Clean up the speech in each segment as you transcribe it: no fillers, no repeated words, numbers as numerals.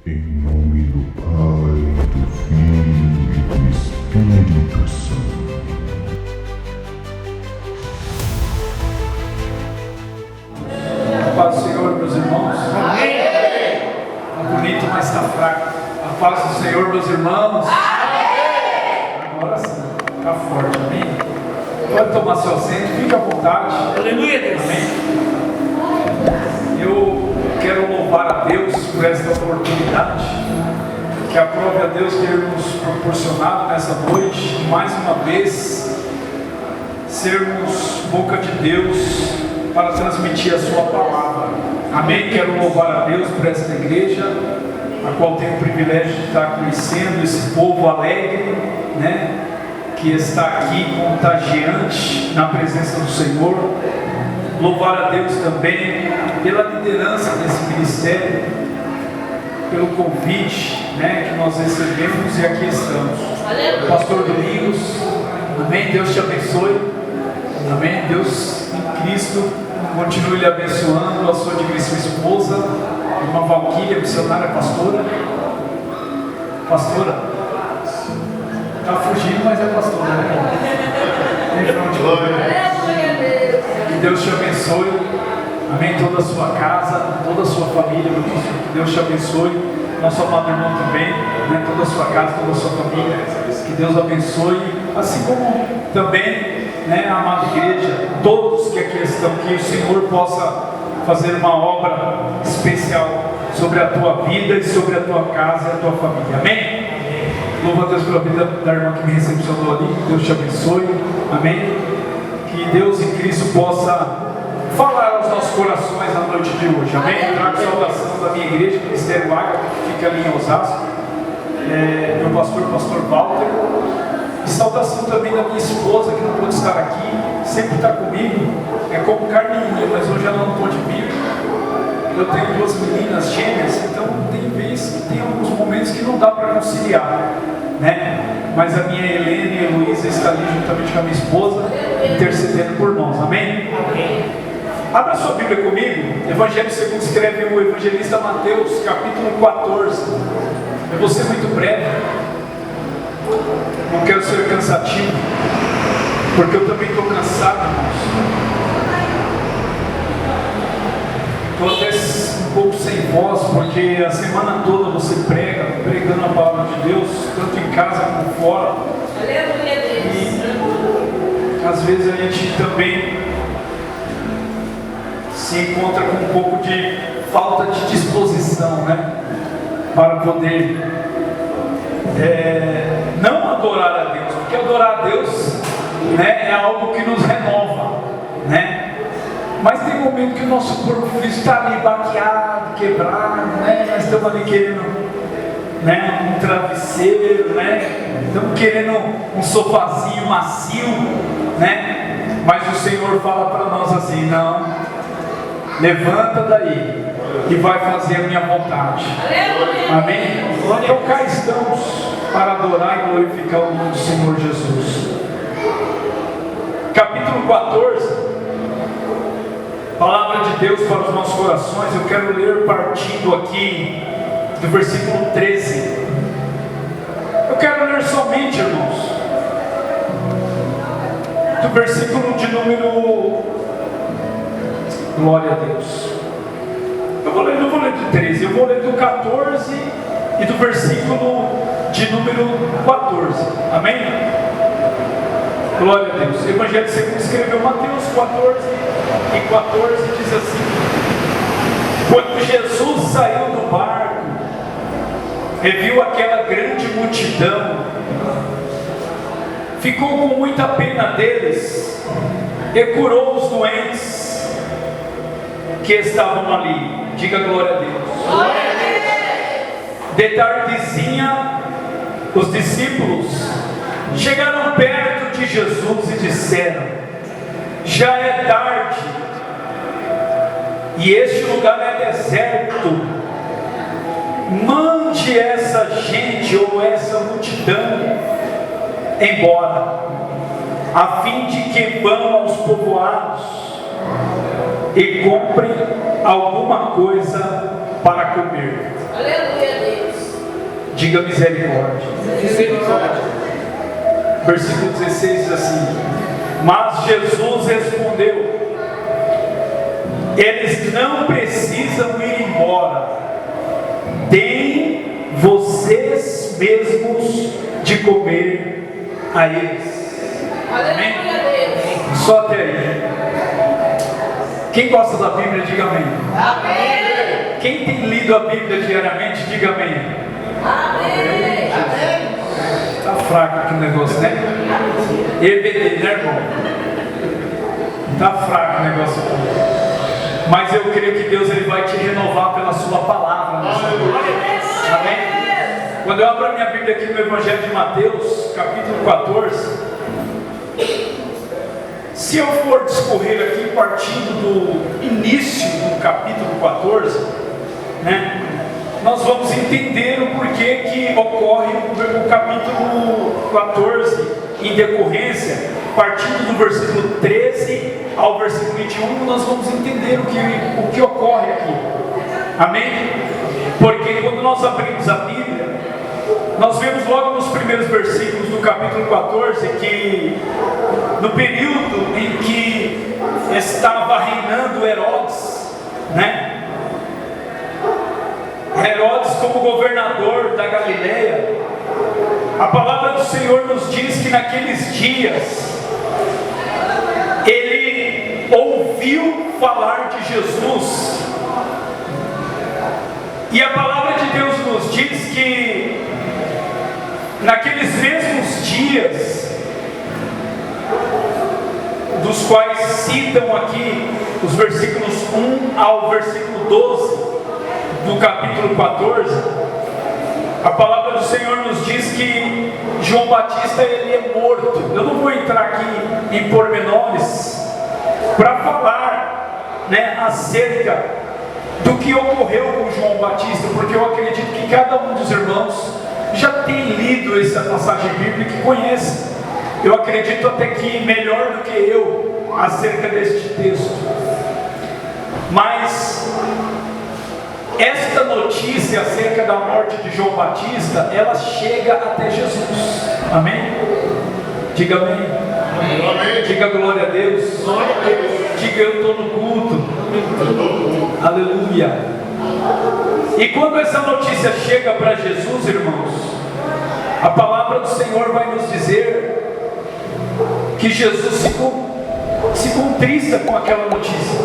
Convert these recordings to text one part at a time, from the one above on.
Em nome do Pai, do Filho e do Espírito Santo. A paz do Senhor, meus irmãos. Amém. Tá bonito, mas está fraco. A paz do Senhor, meus irmãos. Amém. Agora sim, está forte. Amém. Pode tomar seu assento, fique à vontade. Aleluia, Deus. Amém. Eu quero louvar a Deus por esta oportunidade, que aprove a Deus ter nos proporcionado nessa noite, mais uma vez, sermos boca de Deus para transmitir a sua palavra. Amém? Quero louvar a Deus por esta igreja, a qual tenho o privilégio de estar conhecendo esse povo alegre, né? Que está aqui contagiante na presença do Senhor. Louvar a Deus também pela liderança desse ministério, pelo convite, né, que nós recebemos e aqui estamos. Pastor Domingos, amém, Deus te abençoe, amém, Deus em Cristo continue lhe abençoando, a sua digníssima esposa, irmã Valquíria, missionária pastora, está fugindo, mas é pastora, né? Que Deus te abençoe, amém, toda a sua casa, toda a sua família, meu Deus, que Deus te abençoe, nosso amado irmão também, né, toda a sua casa, toda a sua família, que Deus abençoe, assim como também, né, a amada igreja, todos que aqui estão, que o Senhor possa fazer uma obra especial sobre a tua vida e sobre a tua casa e a tua família, amém? Louva a Deus pela vida da irmã que me recepcionou ali, que Deus te abençoe, amém? Que Deus em Cristo possa falar aos nossos corações na noite de hoje, amém? Trago saudação da minha igreja, Ministério Água, que fica ali em Osasco, meu pastor Walter, e saudação também da minha esposa, que não pôde estar aqui, sempre está comigo, é como carne e unha, mas hoje ela não pôde vir. Eu tenho duas meninas gêmeas, então tem vezes que tem alguns momentos que não dá para conciliar, né? Mas a minha Helena e a Heloísa estão ali juntamente com a minha esposa, intercedendo por nós, amém? Amém. Abra sua Bíblia comigo, Evangelho segundo escreve o evangelista Mateus, capítulo 14. Eu vou ser muito breve, não quero ser cansativo, porque eu também estou cansado, irmãos. Estou até um pouco sem voz, porque a semana toda você pregando a palavra de Deus, tanto em casa como fora. E às vezes a gente também se encontra com um pouco de falta de disposição, né? Para poder não adorar a Deus, porque adorar a Deus, né, é algo que nos renova, né? Mas tem momento que o nosso corpo físico está ali baqueado, quebrado, né? Nós estamos ali querendo, né, um travesseiro, né? Estamos querendo um sofazinho macio, né? Mas o Senhor fala para nós assim: não, levanta daí e vai fazer a minha vontade. Amém? Então cá estamos para adorar e glorificar o nome do Senhor Jesus. Capítulo 14. Palavra de Deus para os nossos corações. Eu quero ler partindo aqui do versículo 13. Eu quero ler somente, irmãos, do versículo de número, glória a Deus, não vou ler do 13, eu vou ler do 14 e do versículo de número 14, amém? Glória a Deus. Evangelho segundo escreveu Mateus 14 e 14 diz assim: quando Jesus saiu do barco e viu aquela grande multidão, ficou com muita pena deles e curou os doentes que estavam ali. Diga glória a Deus. Glória a Deus. De tardezinha, os discípulos chegaram perto de Jesus e disseram: já é tarde e este lugar é deserto. Mande essa gente ou essa multidão embora, a fim de que vão aos povoados e comprem alguma coisa para comer. Aleluia, Deus. Diga misericórdia. Misericórdia. Versículo 16 diz assim: mas Jesus respondeu: eles não precisam ir embora, deem vocês mesmos de comer a eles. Amém? Só até aí. Quem gosta da Bíblia, diga amém. Amém. Quem tem lido a Bíblia diariamente, diga amém. Amém. Amém. Tá fraco aqui o negócio, né? EBD, né, irmão? Tá fraco o negócio aqui. Mas eu creio que Deus ele vai te renovar pela sua palavra. Amém? Quando eu abro a minha Bíblia aqui no Evangelho de Mateus, capítulo 14, se eu for discorrer aqui partindo do início do capítulo 14, né, nós vamos entender o porquê que ocorre o capítulo 14 em decorrência, partindo do versículo 13 ao versículo 21, nós vamos entender o que ocorre aqui. Amém? Porque quando nós abrimos a Bíblia, nós vemos logo nos primeiros versículos do capítulo 14 que no período em que estava reinando Herodes, né? Herodes como governador da Galileia, a palavra do Senhor nos diz que naqueles dias ele ouviu falar de Jesus, e a palavra de Deus nos diz que naqueles mesmos dias, dos quais citam aqui os versículos 1 ao versículo 12 do capítulo 14, a palavra do Senhor nos diz que João Batista ele é morto. Eu não vou entrar aqui em pormenores para falar, né, acerca do que ocorreu com João Batista, porque eu acredito que cada um dos irmãos já tem lido essa passagem bíblica e conhece, eu acredito até que melhor do que eu, acerca deste texto. Mas esta notícia acerca da morte de João Batista, ela chega até Jesus. Amém? Diga amém. Amém. Diga glória a Deus. Glória a Deus. Diga eu estou no culto. Aleluia. E quando essa notícia chega para Jesus, irmãos, a palavra do Senhor vai nos dizer que Jesus se contrista com aquela notícia.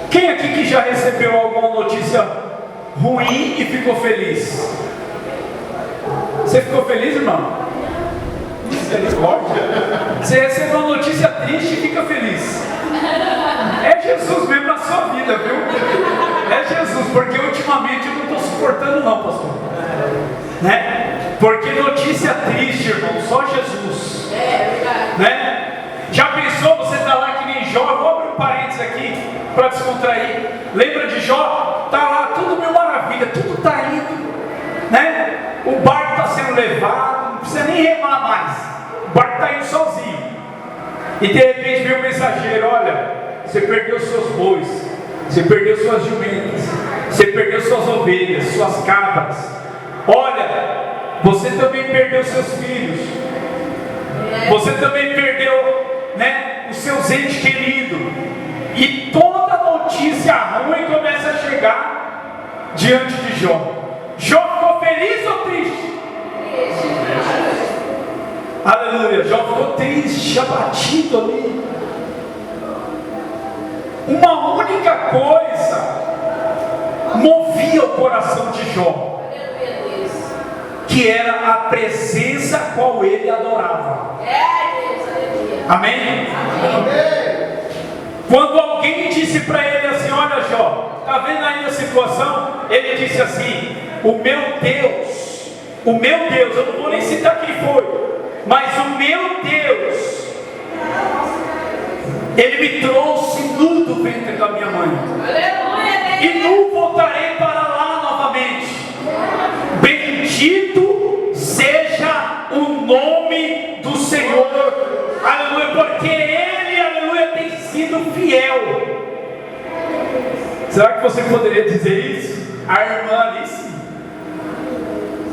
Quem aqui que já recebeu alguma notícia ruim e ficou feliz? Você ficou feliz, irmão? Misericórdia. Você recebeu uma notícia triste e fica feliz. É Jesus mesmo na sua vida, viu? É Jesus, porque ultimamente eu não estou suportando não, pastor. Né? Porque notícia triste, irmão, só Jesus. Né? Já pensou, você está lá que nem Jó? Eu vou abrir um parênteses aqui para descontrair. Lembra de Jó? Está lá tudo mil maravilha, tudo está indo, né? O barco está sendo levado, não precisa nem remar mais, o barco está indo sozinho. E de repente vem o mensageiro: olha, você perdeu seus bois, você perdeu suas jumentas, você perdeu suas ovelhas, suas cabras. Olha, você também perdeu seus filhos, você também perdeu, né, os seus entes queridos. E toda notícia ruim começa a chegar diante de Jó. Jó ficou feliz ou triste? Aleluia. Jó ficou triste, abatido ali. Uma única coisa movia o coração de Jó, que era a presença a qual ele adorava. Amém? Amém. Quando alguém disse para ele assim: olha Jó, está vendo aí a situação? Ele disse assim: o meu Deus, eu não vou nem citar quem foi, mas o meu Deus, ele me trouxe nu do ventre da minha mãe, e nu voltarei para lá novamente. Bendito seja o nome do Senhor, aleluia, porque ele, aleluia, tem sido fiel. Será que você poderia dizer isso? A irmã ali sim.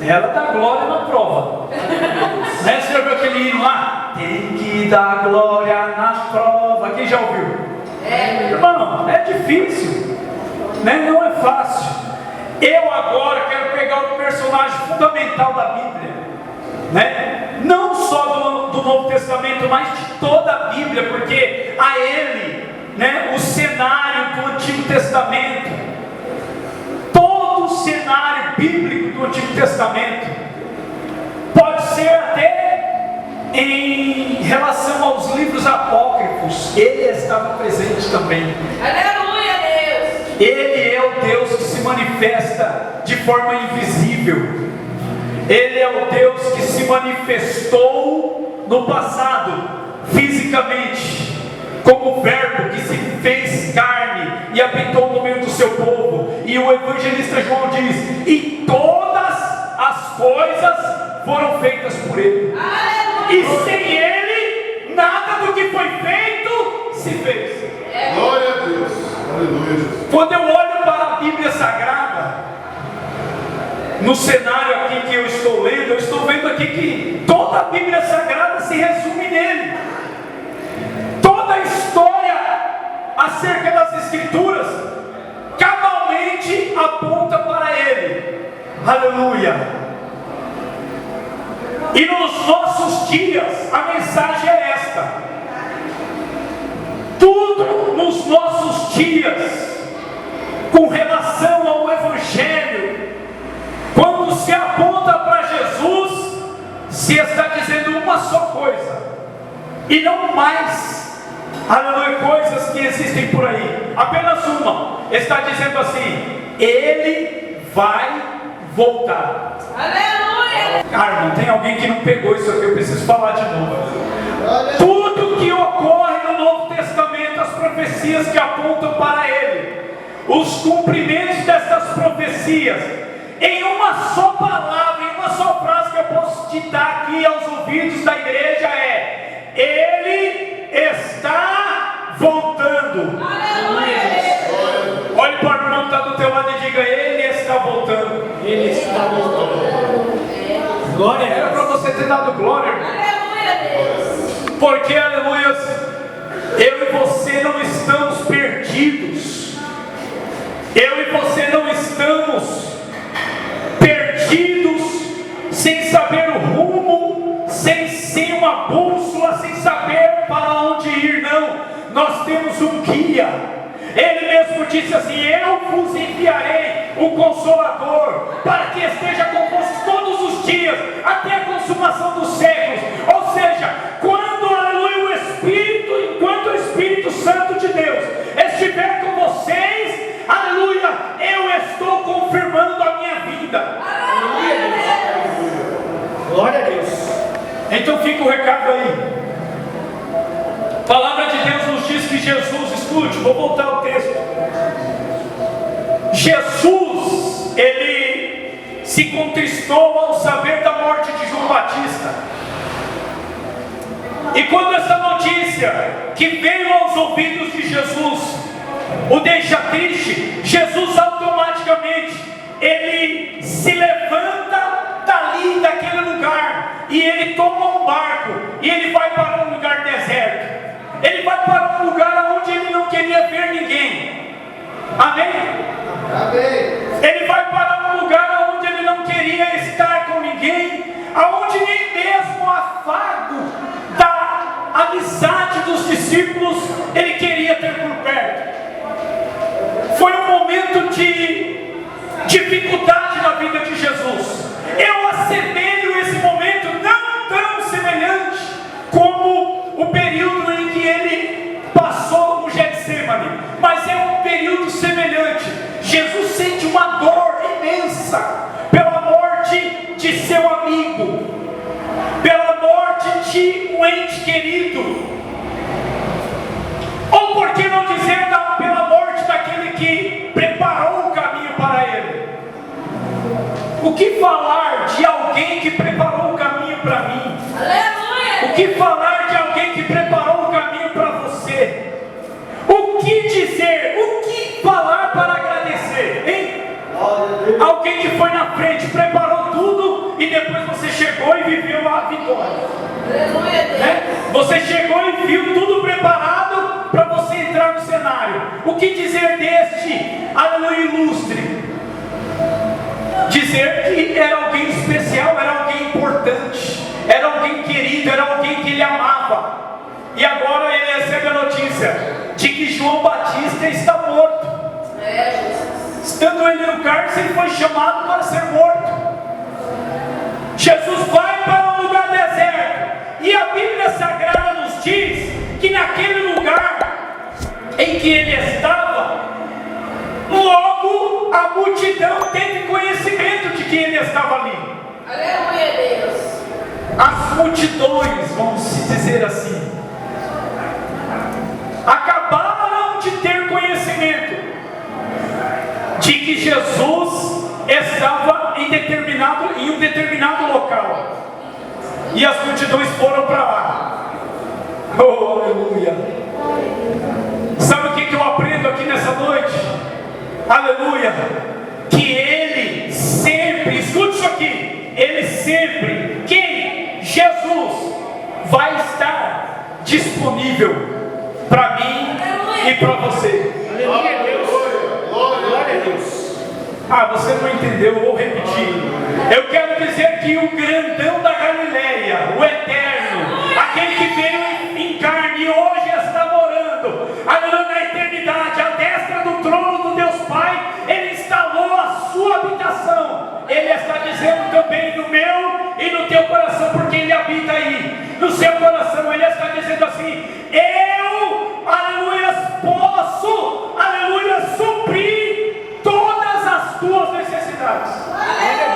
Ela dá glória na prova. Né? Você já viu aquele hino lá? Tem que dar glória na prova. Quem já ouviu? Irmão, é difícil, né? Não é fácil. Eu agora quero pegar o personagem fundamental da Bíblia, né? Não só do Novo Testamento, mas de toda a Bíblia, porque a ele, né, o cenário do Antigo Testamento, todo o cenário bíblico do Antigo Testamento, pode ser até em relação aos livros apócrifos, ele estava presente também. Aleluia, Deus. Ele é o Deus que se manifesta de forma invisível. Ele é o Deus que se manifestou no passado, fisicamente, como verbo que se fez carne e habitou no meio do seu povo. E o evangelista João diz: e todas as coisas foram feitas por ele. E sem ele, nada do que foi feito se fez. Glória a Deus. Aleluia, Jesus. Quando eu olho para a Bíblia Sagrada, no cenário aqui que eu estou lendo, eu estou vendo aqui que toda a Bíblia Sagrada se resume nele. Toda a história acerca das Escrituras cabalmente aponta para ele. Aleluia. E nos nossos dias a mensagem é esta: tudo nos nossos dias com relação ao Evangelho, quando se aponta para Jesus, se está dizendo uma só coisa, e não mais, aleluia, coisas que existem por aí. Apenas uma. Está dizendo assim: ele vai voltar. Aleluia. Irmão, tem alguém que não pegou isso aqui, eu preciso falar de novo. Tudo que ocorre no Novo Testamento, as profecias que apontam para ele, os cumprimentos dessas profecias, em uma só palavra, em uma só frase que eu posso te dar aqui aos ouvidos da igreja é: ele está voltando. Aleluia. Olhe para o irmão que está do teu lado e diga: ele está voltando. Ele está voltando. Glória a Era Deus. para você ter dado glória, irmão. Aleluia, Deus. Porque, aleluia, eu e você não estamos perdidos. Eu e você não estamos perdidos, sem saber o rumo, sem uma bússola, sem saber para onde ir, não. Nós temos um guia. Ele mesmo disse assim: eu vos enviarei o Consolador, para que esteja convosco todos os dias, até a consumação dos séculos. Ou seja, quando, aleluia, o Espírito, enquanto o Espírito Santo de Deus estiver com vocês, aleluia, eu estou confirmando a minha vida. Glória a Deus. Então fica o recado aí. A palavra de Deus nos diz que Jesus, escute, vou voltar ao texto. Jesus, ele se contristou ao saber da morte de João Batista. E quando essa notícia que veio aos ouvidos de Jesus o deixa triste, Jesus automaticamente, ele se levanta dali, daquele lugar, e ele toma um barco, e ele vai para um lugar deserto. Ele vai para um lugar onde ele não queria ver ninguém. Amém? Amém. Ele vai para um lugar onde ele não queria estar com ninguém, aonde nem mesmo o afago da amizade dos discípulos ele queria ter por perto. Foi um momento de dificuldade na vida de Jesus. Eu assemelho esse momento não tão semelhante como o período em que ele passou no Getsemane, mas é um período semelhante. Jesus sente uma dor imensa pela morte de seu amigo, pela morte de um ente querido, ou por que não dizer pela morte daquele que preparou o caminho para ele. O que falar de alguém que preparou o caminho para mim? Aleluia. O que falar de alguém que preparou o caminho para você? O que dizer? O que falar para agradecer? Hein? Alguém que foi na frente, preparou tudo e depois você chegou e viveu a vitória. Aleluia, Deus. Né? Você chegou e viu tudo preparado para você entrar no cenário. O que dizer deste, aleluia, ilustre? Dizer que era alguém especial, era alguém importante, era alguém querido, era alguém que ele amava. E agora ele recebe a notícia de que João Batista está morto. Estando ele no cárcere, ele foi chamado para ser morto. Jesus vai para um lugar deserto. E a Bíblia Sagrada nos diz que naquele lugar em que ele estava, logo a multidão teve conhecimento de que ele estava ali. Aleluia, Deus. As multidões, vamos dizer assim, acabaram de ter conhecimento de que Jesus estava em um determinado local. E as multidões foram para lá. Oh, aleluia. Sabe o que eu aprendo aqui nessa noite? Aleluia. Que ele sempre, escute isso aqui, ele sempre, quem? Jesus, vai estar disponível para mim e para você. Aleluia, Deus. Glória a Deus. Ah, você não entendeu, eu vou repetir. Eu quero dizer que o grandão da Galileia, o eterno, aquele que veio em carne e hoje está morando, aleluia, na eternidade, à destra do trono do Deus Pai, ele instalou a sua habitação. Ele está dizendo também no meu e no teu coração, porque ele habita aí. No seu coração, ele está dizendo assim: eu, aleluia, posso, aleluia, suprir todas as tuas necessidades. Glória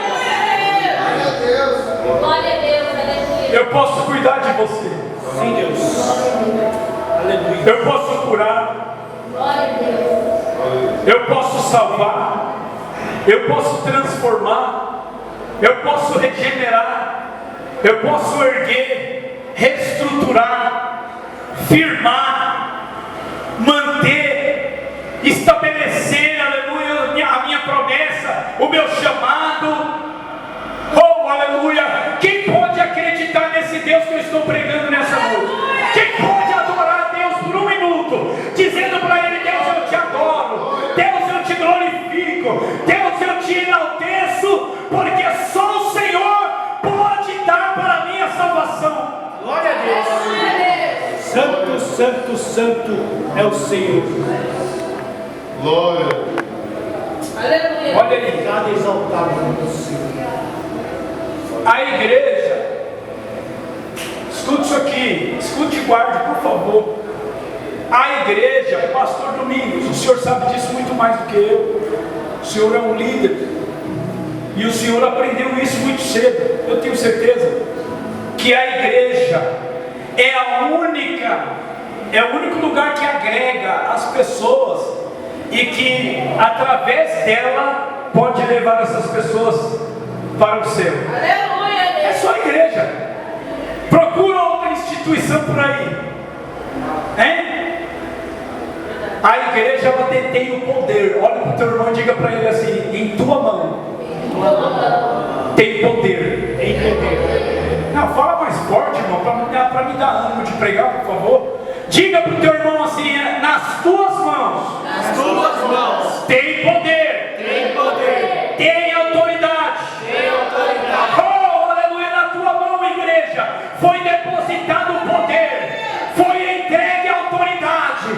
a Deus. Glória a Deus. Aleluia. Eu posso cuidar de você. Sim, Deus. Aleluia. Eu posso curar. Glória a Deus. Eu posso salvar. Eu posso transformar. Eu posso regenerar. Eu posso erguer, reestruturar, firmar, manter, estabelecer, aleluia, a minha promessa, o meu chamado. Oh, aleluia! Quem pode acreditar nesse Deus que eu estou pregando nessa noite? Quem pode adorar a Deus por um minuto, dizendo para Ele: Deus, eu te adoro, Deus, eu te glorifico, Deus, eu te enalteço, porque só o Senhor pode dar para mim a salvação. Glória a Deus. Santo, santo, santo é o Senhor. Glória. Aleluia. Olha aí, Cada exaltado é o Senhor. a igreja, escute isso aqui, escute e guarde, por favor. A igreja, pastor Domingos, o senhor sabe disso muito mais do que eu. O senhor é um líder e o senhor aprendeu isso muito cedo. Eu tenho certeza que a igreja é o único lugar que agrega as pessoas e que através dela pode levar essas pessoas para o céu. Aleluia, É Deus. só a igreja. Procura outra instituição por aí, hein? A igreja, ela detém o poder. Olha para o teu irmão e diga para ele assim: em tua mão tem poder. Em poder. Não, fala mais forte, irmão, para me dar ânimo de pregar, por favor. Diga para o teu irmão assim: nas tuas mãos As tuas mãos tem poder, têm poder. tem autoridade. Tem autoridade. Oh, aleluia, na tua mão, igreja, foi depositado o poder, foi entregue a autoridade,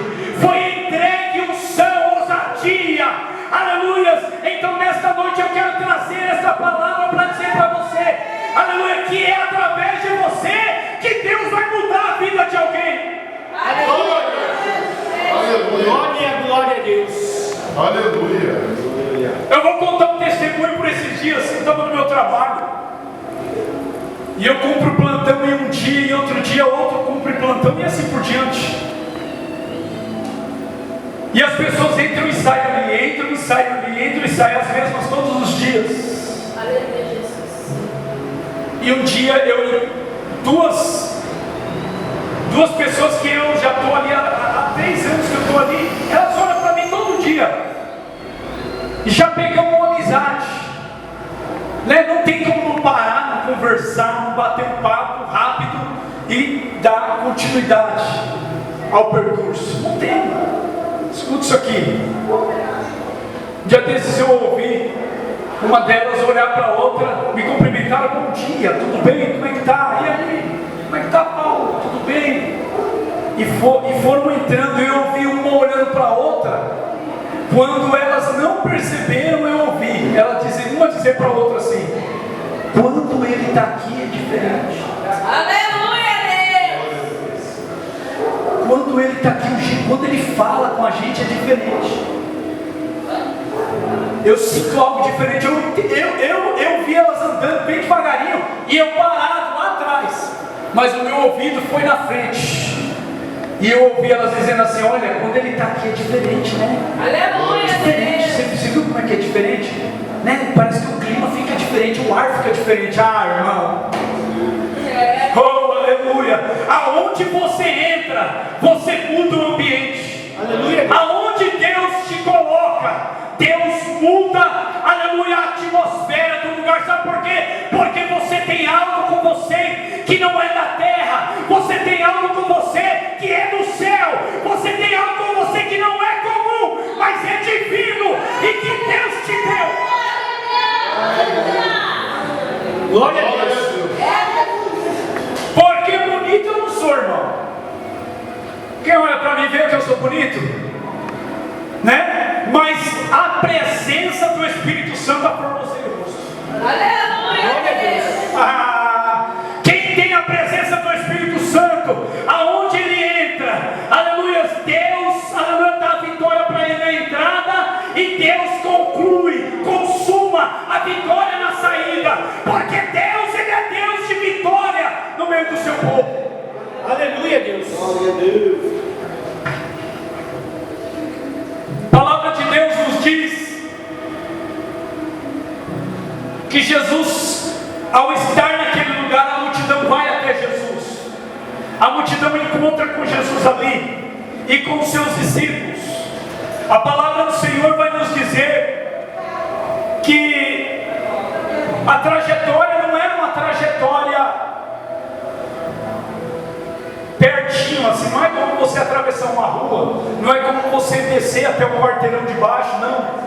foi entregue unção, ousadia, aleluia. Então nesta noite eu quero trazer essa palavra para dizer para você, aleluia, que é através de você que Deus vai mudar a vida de alguém. Aleluia. Glória, glória a Deus. Aleluia. Eu vou contar um testemunho por esses dias. Eu estava no meu trabalho e eu cumpro plantão em um dia, e outro dia outro cumpre plantão, e assim por diante. E as pessoas entram e saem ali, entram e saem ali, entram e saem, as mesmas todos os dias. Aleluia, Jesus. E um dia duas pessoas que eu já estou ali há 3 anos que eu estou ali, elas olham para mim todo dia e já pegamos uma amizade, né? Não tem como parar. bater um papo rápido e dar continuidade ao percurso. Não tem. Escuta isso aqui. Um dia desses eu ouvi uma delas olhar para a outra, me cumprimentaram: bom dia, tudo bem? Como é que tá? E aí? Como é que tá, Paulo? Tudo bem? E foram entrando, e eu ouvi uma olhando para a outra. Quando elas não perceberam, eu ouvi uma dizer para a outra assim: quando ele está aqui é diferente. Aleluia, Deus. Quando ele está aqui, quando ele fala com a gente é diferente. Eu sinto algo diferente. Eu vi elas andando bem devagarinho e eu parado lá atrás, mas o meu ouvido foi na frente. E eu ouvi elas dizendo assim: olha, quando ele está aqui é diferente, né? Aleluia, Diferente. Deus. Você viu como é que é diferente? Né? Parece que o clima fica diferente, o ar fica diferente. Ah, irmão. Oh, aleluia. Aonde você entra, você muda o ambiente. Aleluia. Aonde Deus te coloca, Deus muda, aleluia, a atmosfera do lugar. Sabe por quê? Porque você tem algo com você que não é da terra. Você tem algo com você que é do céu. Você tem algo com você que não é comum, mas é divino e que Deus te deu. Glória a Deus. Porque bonito eu não sou, irmão. Quem olha para mim vê que eu sou bonito, né? Mas a presença do Espírito Santo aproxima o rosto. Aleluia, Deus. Quem tem a presença do Espírito Santo, aonde ele entra, aleluia, Deus, aleluia, dá a vitória para ele na entrada, e Deus conclui, consuma a vitória na saída, porque Deus, ele é Deus de vitória no meio do seu povo. Aleluia, Deus. Glória a Deus. A palavra de Deus nos diz que Jesus, ao estar naquele lugar, a multidão vai até Jesus. A multidão encontra com Jesus ali e com os seus discípulos. A palavra do Senhor vai nos dizer que a trajetória não era uma trajetória pertinho, assim, não é como você atravessar uma rua, não é como você descer até o quarteirão de baixo, não.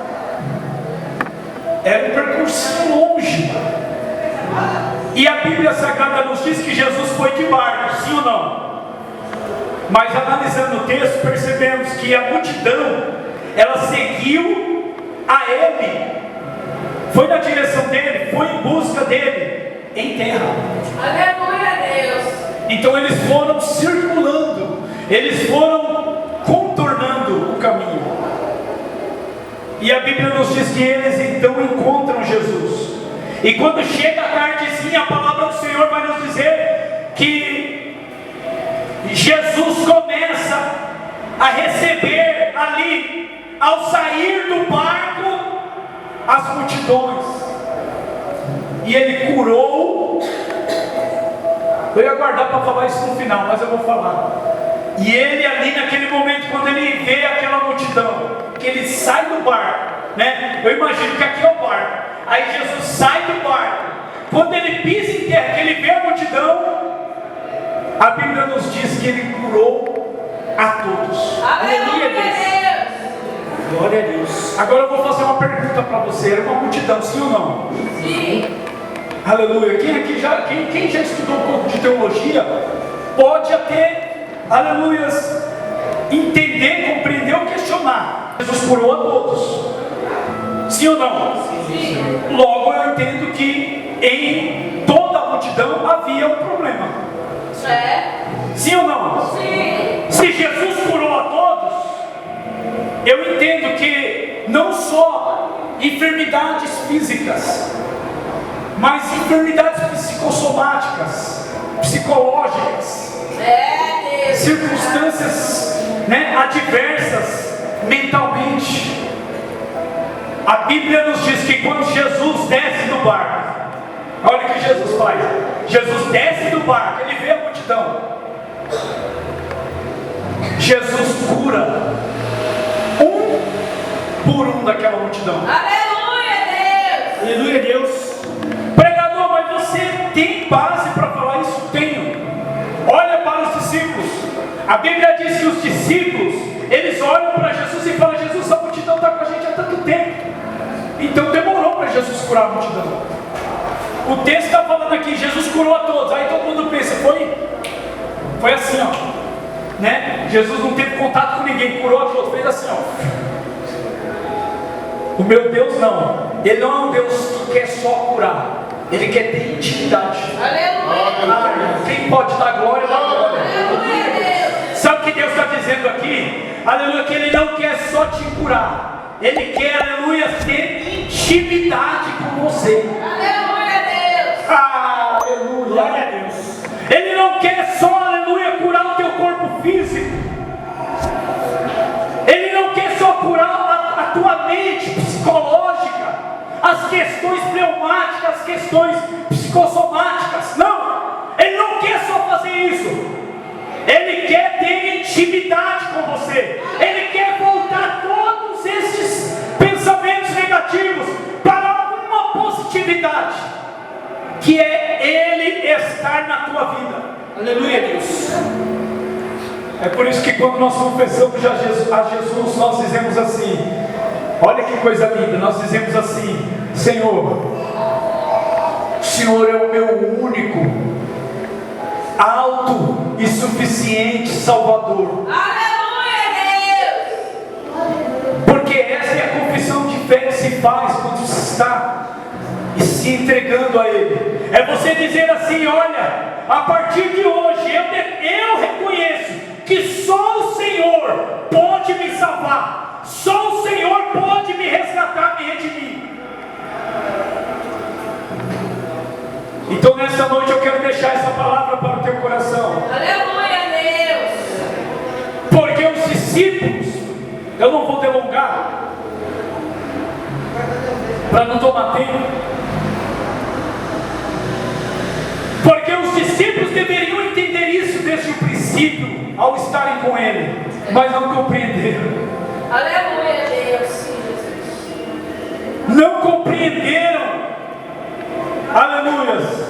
Era um percurso longe. E a Bíblia Sagrada nos diz que Jesus foi de barco, sim ou não? Mas analisando o texto, percebemos que a multidão, ela seguiu a ele, foi na direção dele, foi em busca dele, em terra. Aleluia, Deus. Então eles foram circulando, eles foram contornando o caminho. E a Bíblia nos diz que eles então encontram Jesus. E quando chega a tardezinha, a palavra do Senhor vai nos dizer que Jesus começa a receber ali, ao sair do barco, as multidões. E ele curou. Eu ia guardar para falar isso no final, mas eu vou falar. E ele ali naquele momento, quando ele vê aquela multidão, que ele sai do barco, né? Eu imagino que aqui é o barco. Aí Jesus sai do barco. Quando ele pisa em terra, que ele vê a multidão, a Bíblia nos diz que ele curou a todos. Aleluia, Deus. Glória a Deus. Agora eu vou fazer uma pergunta para você. Era uma multidão, sim ou não? Sim. Aleluia. Quem já estudou um pouco de teologia pode até, aleluia, entender, compreender ou questionar. Jesus curou a todos, sim ou não? Sim. Logo eu entendo que em toda a multidão havia um problema, sim ou não? Sim. Se Jesus curou a todos, eu entendo que não só enfermidades físicas, mas enfermidades psicossomáticas, psicológicas, Deus. circunstâncias, né, adversas mentalmente. A Bíblia nos diz que quando Jesus desce do barco, olha o que Jesus faz. Jesus desce do barco, ele vê a multidão. Jesus cura um por um daquela multidão. Aleluia, Deus. Aleluia, Deus. Pregador, mas você tem base para A Bíblia diz que os discípulos, eles olham para Jesus e falam: Jesus, a multidão está com a gente há tanto tempo. Então demorou para Jesus curar a multidão. O texto está falando aqui, Jesus curou a todos. Aí todo mundo pensa, foi assim, ó, né? Jesus não teve contato com ninguém, curou a todos, fez assim, ó. O meu Deus não. Ele não é um Deus que quer só curar. Ele quer ter intimidade. Aleluia. Quem pode dar glória, dá glória. Aleluia. Sabe o que Deus está dizendo aqui? Aleluia, que Ele não quer só te curar. Ele quer, aleluia, ter intimidade com você. Aleluia, Deus. Aleluia. Glória a Deus. Ele não quer só, aleluia, curar o teu corpo físico. Ele não quer só curar a tua mente psicológica, as questões pneumáticas, as questões psicossomáticas. Não, Ele não quer só fazer isso. Ele quer ter intimidade com você. Ele quer voltar todos esses pensamentos negativos para uma positividade, que é Ele estar na tua vida. Aleluia, Deus. É por isso que quando nós confessamos a Jesus, nós dizemos assim, olha que coisa linda, nós dizemos assim: Senhor, o Senhor é o meu único, alto e suficiente Salvador. Aleluia, Deus. Porque essa é a confissão de fé que se faz quando se está se entregando a Ele. É você dizer assim: olha, a partir de hoje eu reconheço que só o Senhor pode me salvar, só o Senhor pode me resgatar, me redimir. Então nessa noite eu quero deixar essa palavra para o teu coração. Aleluia, Deus. Porque os discípulos, eu não vou delongar para não tomar tempo, porque os discípulos deveriam entender isso desde o princípio, ao estarem com Ele, mas não compreenderam. Aleluia, Deus. Não compreenderam. Aleluias.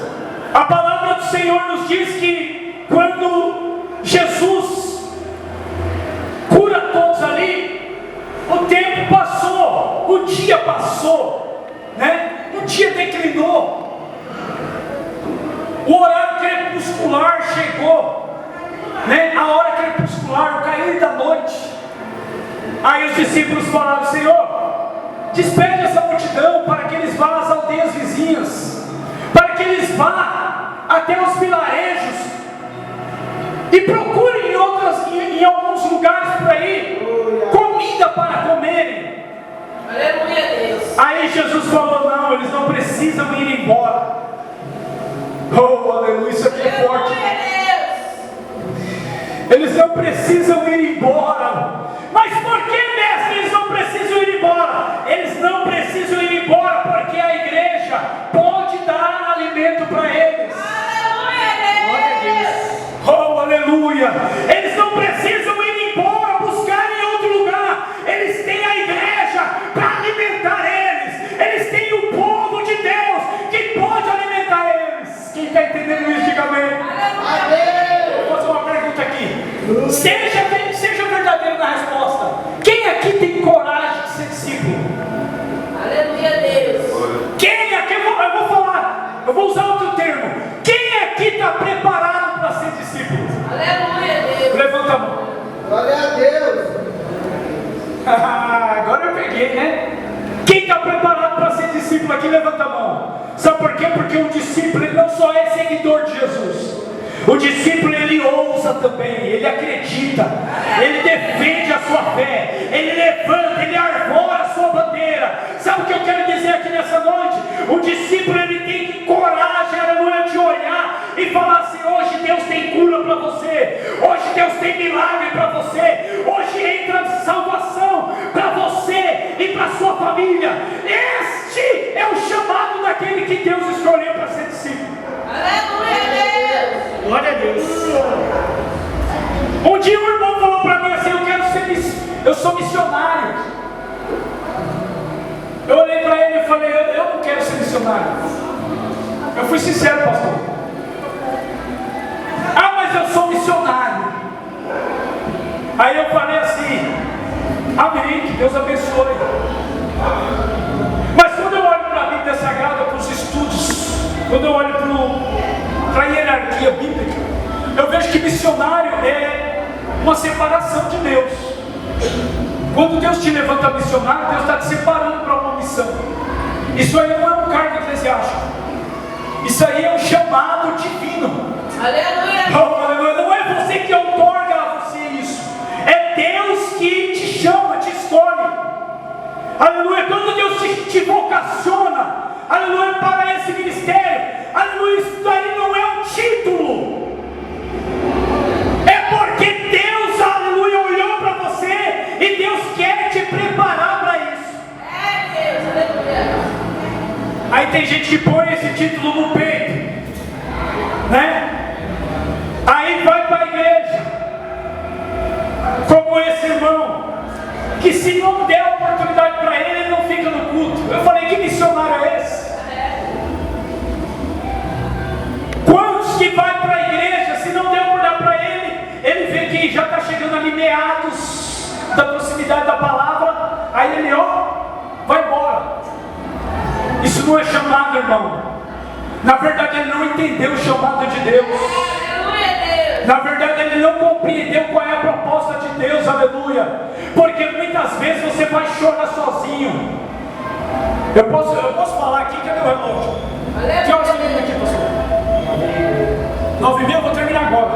A palavra do Senhor nos diz que quando Jesus cura todos ali, o tempo passou, o dia passou, né? O dia declinou, o horário crepuscular chegou, né? A hora crepuscular, o cair da noite. Aí os discípulos falaram: Senhor, despede essa multidão para que eles vá às aldeias vizinhas, para que eles vá até os vilarejos e procurem em alguns lugares por aí comida para comerem. Aleluia, Deus. Aí Jesus falou: não, eles não precisam ir embora. Oh, aleluia, isso aqui é forte. Aleluia, Deus. Eles não precisam ir embora. Mas por que, mestre, eles não precisam ir embora? Eles não precisam ir embora porque a igreja pode dar alimento para eles. Aleluia, Deus. Oh, aleluia. Eles não precisam ir embora, buscar em outro lugar. Eles têm a igreja para alimentar eles. Eles têm o povo de Deus que pode alimentar eles. Quem está entendendo isso, diga amém. Aleluia. Vou fazer uma pergunta aqui. Seja verdadeiro na resposta. Quem aqui tem coragem de ser discípulo? Aleluia, Deus. Quem aqui, eu vou falar, eu vou usar outro termo. Quem aqui está preparado para ser discípulo? Aleluia, Deus. Levanta a mão. Glória a Deus. Agora eu peguei, né? Quem está preparado para ser discípulo aqui, levanta a mão. Sabe por quê? Porque o discípulo, ele não só é seguidor de Jesus. O discípulo, ele ousa também, ele acredita, ele defende a sua fé, ele levanta, ele arvora a sua bandeira. Sabe o que eu quero dizer aqui nessa noite? O discípulo, ele tem coragem, aleluia, de olhar e falar assim: hoje Deus tem cura para você, hoje Deus tem milagre para você, hoje entra salvação para você e para sua família. Este é o chamado daquele que Deus escolheu para ser discípulo. Aleluia, Deus. Glória a Deus. Um dia um irmão falou para mim assim: eu sou missionário. Eu olhei para ele e falei: eu não quero ser missionário. Eu fui sincero, pastor. Ah, mas eu sou missionário. Aí eu falei assim, amém, que Deus abençoe. Mas quando eu olho para a Bíblia Sagrada, para os estudos, quando eu olho para a hierarquia bíblica, eu vejo que missionário é uma separação de Deus. Quando Deus te levanta missionário, Deus está te separando para uma missão. Isso aí não é um cargo eclesiástico. Isso aí é um chamado divino. Aleluia. Oh, aleluia. Não é você que outorga a você isso. É Deus que te chama, te escolhe. Aleluia. Quando Deus te vocaciona, aleluia, para esse ministério, aleluia, isso aí não é um título. É porque Deus, aleluia, olhou para você e Deus quer te preparar para isso. É Deus, aleluia. Aí tem gente que põe esse título no peito, né? Aí vai para a igreja, como esse irmão, que se não der oportunidade para ele, ele não fica no culto. Eu falei, que missionário é esse? Quantos que vai para a igreja, se não der oportunidade para ele, ele vê que já está chegando ali meados da proximidade da palavra, aí ele vai embora. Isso não é chamado, irmão. Na verdade ele não entendeu o chamado de Deus. Na verdade ele não compreendeu qual é a proposta de Deus, aleluia. Porque muitas vezes você vai chorar sozinho. Eu posso falar aqui, cadê o relógio? Que horas que vem aqui, pastor? 9h30, eu vou terminar agora.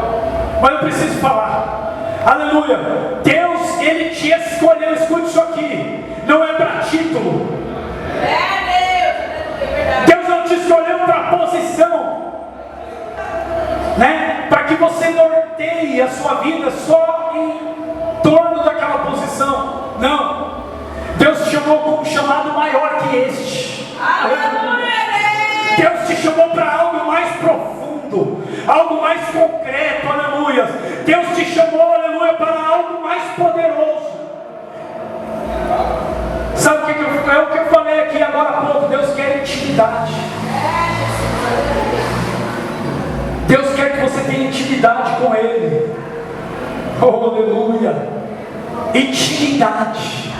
Mas eu preciso falar. Aleluia. Deus, ele te escolheu, escute isso aqui. Não é para título. Deus não te escolheu para posição, né? Para que você norteie a sua vida só em torno daquela posição. Não. Deus te chamou com um chamado maior que este. Deus te chamou para algo mais profundo, algo mais concreto, aleluia. Deus te chamou, aleluia, para algo mais poderoso. Sabe o que eu falei aqui agora há pouco? Deus quer intimidade. Deus quer que você tenha intimidade com Ele. Oh, aleluia. Intimidade.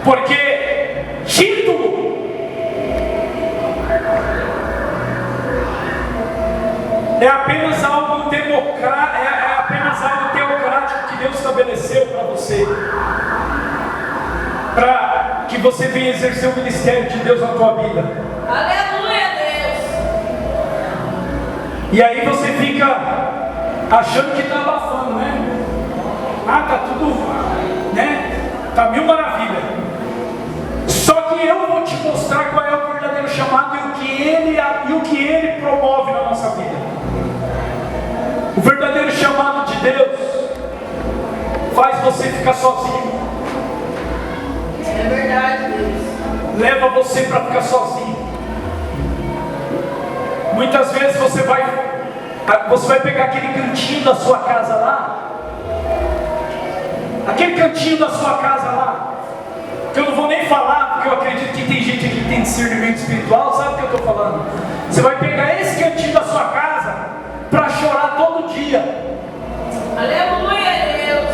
Porque título é apenas algo democrático, é apenas algo teocrático que Deus estabeleceu para você, para que você venha exercer o ministério de Deus na tua vida. Aleluia, Deus. E aí você fica achando que está abafando, né? Tá tudo, né? Tá mil maravilha. Só que eu vou te mostrar qual é o verdadeiro chamado e o que ele promove na nossa vida. O verdadeiro chamado de Deus faz você ficar sozinho. É verdade, Deus. Leva você para ficar sozinho. Muitas vezes você vai pegar aquele cantinho da sua casa lá, aquele cantinho da sua casa lá, que eu não vou nem falar, porque eu acredito que tem gente aqui que tem discernimento espiritual, sabe o que eu estou falando? Você vai pegar esse cantinho da sua casa para chorar todo dia. Aleluia, Deus.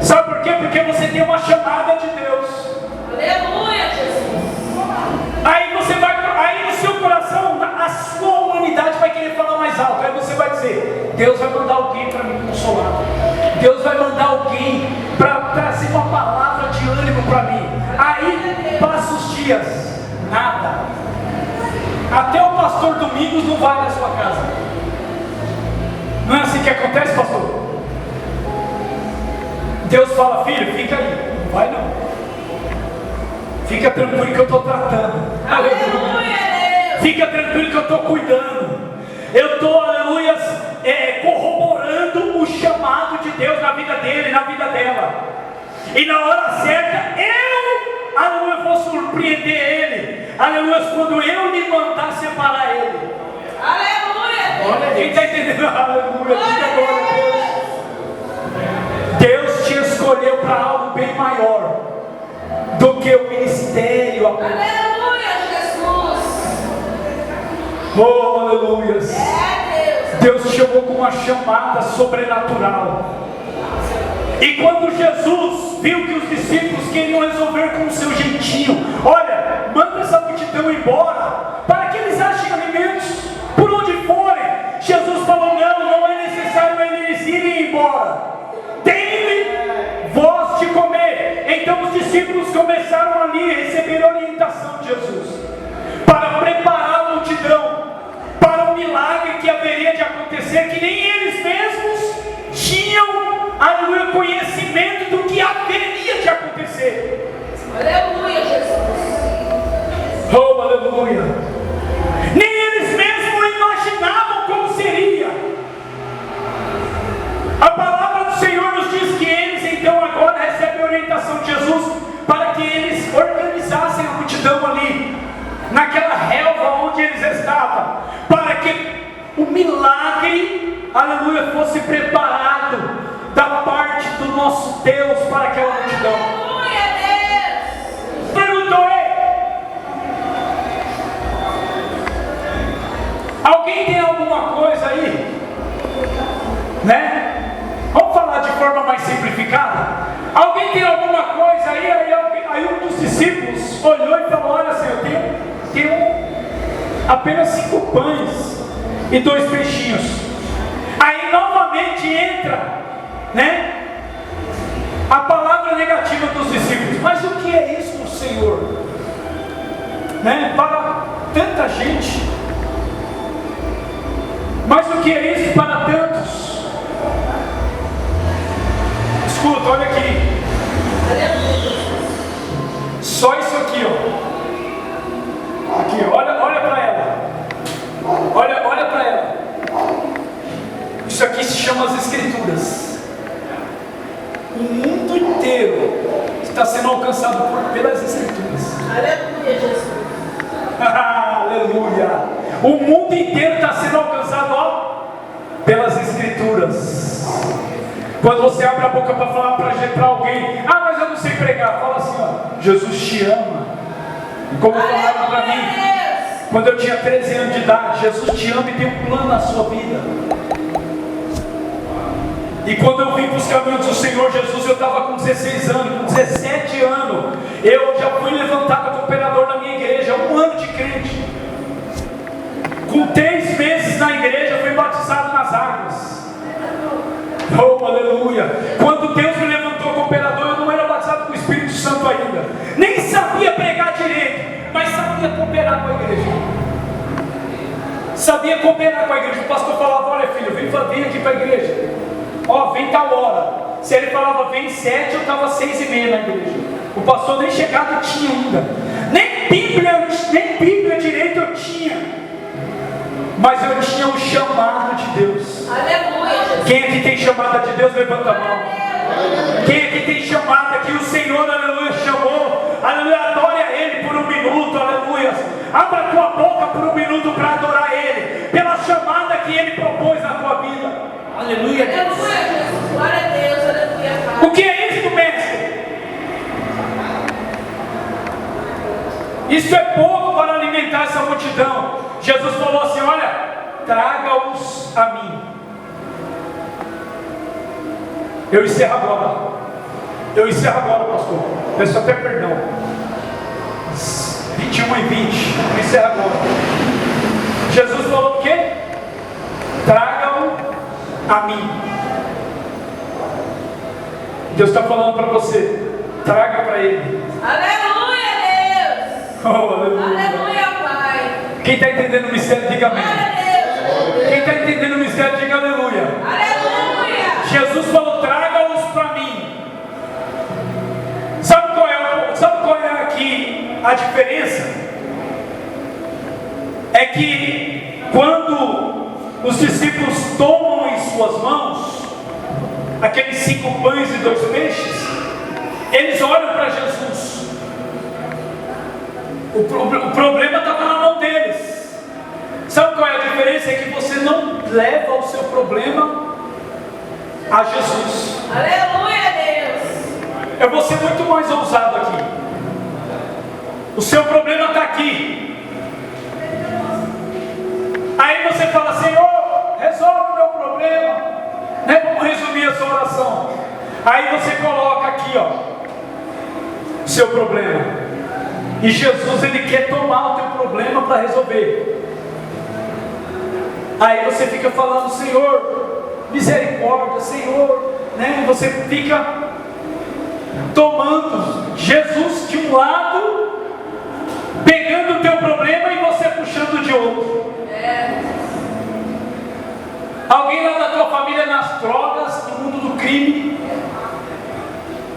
Sabe por quê? Porque você tem uma chamada de Deus. Aleluia, Jesus. Aí no seu coração, a sua humanidade vai querer falar mais alto. Aí você vai dizer, Deus vai mandar alguém para me consolar. Deus vai mandar alguém para trazer uma palavra de ânimo para mim. Aí passa os dias, nada. Até o pastor Domingos não vai na sua casa. Não é assim que acontece, pastor? Deus fala, filho, fica aí. Não vai não. Fica tranquilo que eu estou tratando. Aleluia, Deus. Fica tranquilo que eu estou cuidando. Eu estou, aleluia, corroborando o chamado de Deus na vida dele, na vida dela. E na hora certa, aleluia, vou surpreender ele. Aleluia, quando eu me mandar separar ele. Aleluia, Deus. Olha, quem está entendendo? Aleluia, diga agora, Deus. Deus te escolheu para algo bem maior do que o ministério. Aleluia, Jesus. Oh, aleluias. É Deus. Deus te chamou com uma chamada sobrenatural. E quando Jesus viu que os discípulos queriam resolver com o seu jeitinho, olha, manda essa multidão embora, para que eles achem alimentos por onde forem. Jesus falou, não é necessário eles irem embora. Deem-lhe vós de comer. Então os discípulos começaram ali a receber orientação de Jesus, para preparar a multidão, para o milagre que haveria de acontecer, que nem eles mesmos tinham, aleluia, conhecimento do que haveria de acontecer. Aleluia, Jesus. Oh, aleluia. Nem eles mesmos imaginavam como seria. A palavra do Senhor nos diz que eles então agora recebem a orientação de Jesus para que eles organizassem a multidão ali, naquela relva onde eles estavam, para que o milagre, aleluia, fosse preparado da parte do nosso Deus para aquela multidão. Aleluia, Deus. Perguntou ele: alguém tem alguma coisa aí? Né? Vamos falar de forma mais simplificada? Alguém tem alguma coisa aí? Aí um dos discípulos olhou e falou: olha, Senhor, tenho apenas 5 pães e 2 peixinhos. Aí novamente entra, né, a palavra negativa dos discípulos. Mas o que é isso, Senhor? Né? Para tanta gente. Mas o que é isso para tantos? Escuta, olha aqui. Só isso aqui, ó. Aqui, olha para ela. Olha para ela. Isso aqui se chama as Escrituras. O mundo inteiro está sendo alcançado pelas Escrituras. Aleluia, Jesus. Aleluia. O mundo inteiro está sendo alcançado, ó, pelas Escrituras. Quando você abre a boca para falar para alguém: ah, mas eu não sei pregar, fala assim, ó: Jesus te ama. E como falaram para mim quando eu tinha 13 anos de idade: Jesus te ama e tem um plano na sua vida. E quando eu vim para os caminhos do Senhor Jesus, eu estava com 16 anos, com 17 anos, eu já fui levantado como operador na minha igreja, 1 ano de crente. Com 3 meses na igreja, fui batizado nas águas. Oh, aleluia. Quando Deus me levantou como operador, eu não era batizado com o Espírito Santo ainda, nem sabia pregar direito, mas sabia cooperar com a igreja. Sabia cooperar com a igreja. O pastor falava: olha, filho, vem aqui para a igreja. Ó, vem tal hora. Se ele falava vem 7, eu estava 6:30 na igreja. O pastor nem chegado tinha ainda. Nem Bíblia direito eu tinha. Mas eu tinha o chamado de Deus. Aleluia, Jesus. Quem aqui tem chamada de Deus, levanta a mão. Quem aqui tem chamada que o Senhor, aleluia, chamou? Aleluia, adore a Ele por 1 minuto, aleluia. Abra a tua boca por 1 minuto para adorar Ele, pela chamada que Ele propôs na tua vida. Aleluia, Deus. Aleluia, Jesus. Glória a Deus. Aleluia, Pai. O que é isso, mestre? Isso é pouco para alimentar essa multidão. Jesus falou assim: olha, traga-os a mim. Eu encerro agora, pastor. Peço até perdão. 21:20. Eu encerro agora. Jesus falou o quê? Tragam a mim. Deus está falando para você: traga para Ele. Aleluia, Deus. Oh, aleluia. Aleluia, Pai. Quem está entendendo o mistério, diga amém. Glória a Deus. Quem está entendendo o mistério, diga aleluia. Aleluia. Jesus falou: traga-os para mim. Sabe qual é aqui a diferença? É que quando os discípulos tomam em suas mãos aqueles 5 pães e 2 peixes, eles olham para Jesus. O problema estava na mão deles. Sabe qual é a diferença? É que você não leva o seu problema a Jesus. Aleluia, Deus. Eu vou ser muito mais ousado aqui. O seu problema está aqui. Aí você fala: Senhor, resolve o meu problema, né? Vamos resumir a sua oração. Aí você coloca aqui, ó, o seu problema, e Jesus, ele quer tomar o teu problema para resolver. Aí você fica falando: Senhor, misericórdia, Senhor, né? Você fica tomando Jesus de um lado, pegando o teu problema e você puxando de outro. Alguém lá da tua família nas drogas, no mundo do crime,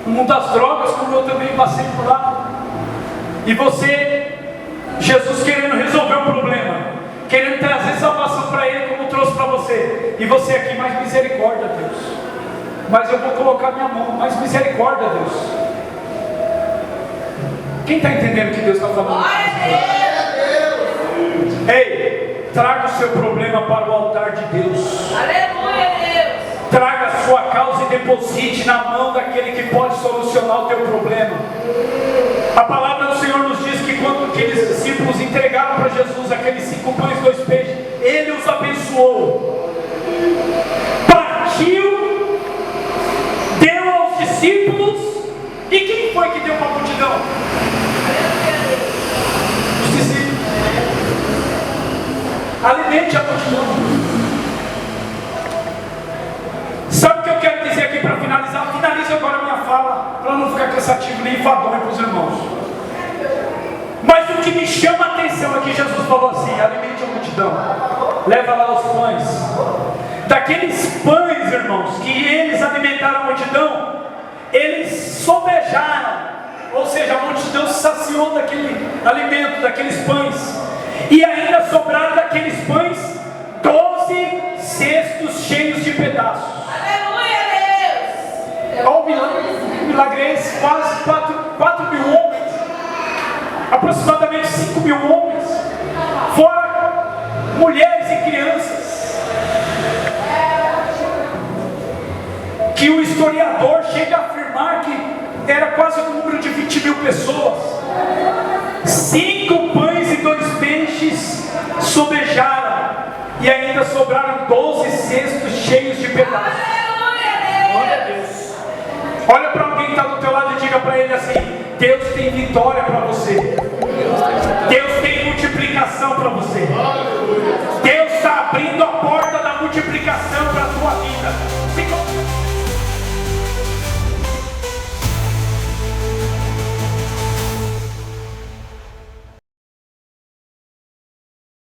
no mundo das drogas, como eu também passei por lá. E você, Jesus querendo resolver o problema, querendo trazer salvação para ele, como trouxe para você. E você aqui: mais misericórdia, Deus. Mas eu vou colocar minha mão, mais misericórdia, Deus. Quem está entendendo o que Deus está falando? Ei, traga o seu problema para o altar de Deus. Aleluia, Deus. Traga a sua causa e deposite na mão daquele que pode solucionar o teu problema. A palavra do Senhor nos diz que quando aqueles discípulos entregaram para Jesus aqueles 5 pães e 2 peixes, Ele os abençoou, partiu, deu aos discípulos. E quem foi que deu para a multidão? Os discípulos. Alimente a multidão. Sabe o que eu quero dizer aqui para finalizar? Finalizo agora a minha fala, para não ficar cansativo nem enfadonho para os irmãos. Mas o que me chama a atenção aqui, Jesus falou assim: alimente a multidão, leva lá os pães. Daqueles pães, irmãos, que eles alimentaram a multidão, eles sobejaram, ou seja, a multidão se saciou daquele alimento, daqueles pães. E ainda sobraram daqueles pães 12 cestos cheios de pedaços. Aleluia, Deus. Olha o milagre, milagrense, quase 4 mil homens, aproximadamente 5 mil homens, fora mulheres e crianças, que o historiador chega a afirmar que era quase o número de 20 mil pessoas. 5 pães e 2 peixes sobejaram, e ainda sobraram 12 cestos cheios de pedaços. Glória a Deus. Olha para alguém que está do teu lado e diga para ele assim: Deus tem vitória para você. Deus tem multiplicação para você. Deus